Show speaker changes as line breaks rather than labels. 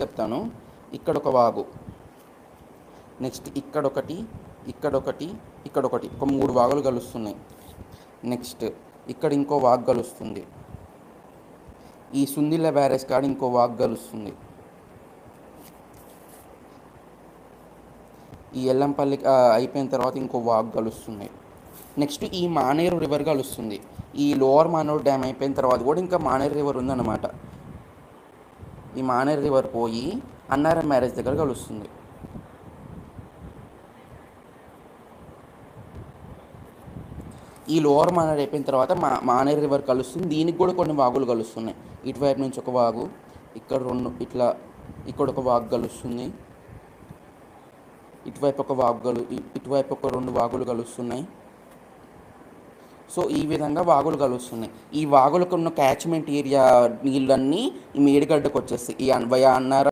చెప్తాను. ఇక్కడ ఒక వాగు, నెక్స్ట్ ఇక్కడొకటి, ఇక్కడొకటి, ఇక్కడొకటి, ఒక 3 వాగులు కలుస్తున్నాయి. నెక్స్ట్ ఇక్కడ ఇంకో వాగు కలుస్తుంది. ఈ సుందిళ్ళ బ్యారేజ్ కాడ ఇంకో వాగు కలుస్తుంది. ఈ ఎల్లంపల్లి అయిపోయిన తర్వాత ఇంకో వాగు కలుస్తుంది. నెక్స్ట్ ఈ మానేరు రివర్ కలుస్తుంది. ఈ లోవర్ మానేరు డ్యామ్ అయిపోయిన తర్వాత కూడా ఇంకా మానేరు రివర్ ఉందన్నమాట. ఈ మానేరు రివర్ పోయి అన్నారం బ్యారేజ్ దగ్గర కలుస్తుంది. ఈ లోవర్ మానేరు అయిపోయిన తర్వాత మానేరు రివర్ కలుస్తుంది. దీనికి కూడా కొన్ని వాగులు కలుస్తున్నాయి. ఇటువైపు నుంచి ఒక వాగు, ఇక్కడ 2, ఇట్లా ఇక్కడ ఒక వాగు కలుస్తుంది. ఇటువైపు ఒక వాగు ఇటువైపు ఒక 2 వాగులు కలుస్తున్నాయి. సో ఈ విధంగా వాగులు కలుస్తున్నాయి. ఈ వాగులకు ఉన్న క్యాచ్మెంట్ ఏరియా నీళ్ళన్నీ ఈ మేడిగడ్డకు వచ్చేస్తాయి. ఈ అన్నారం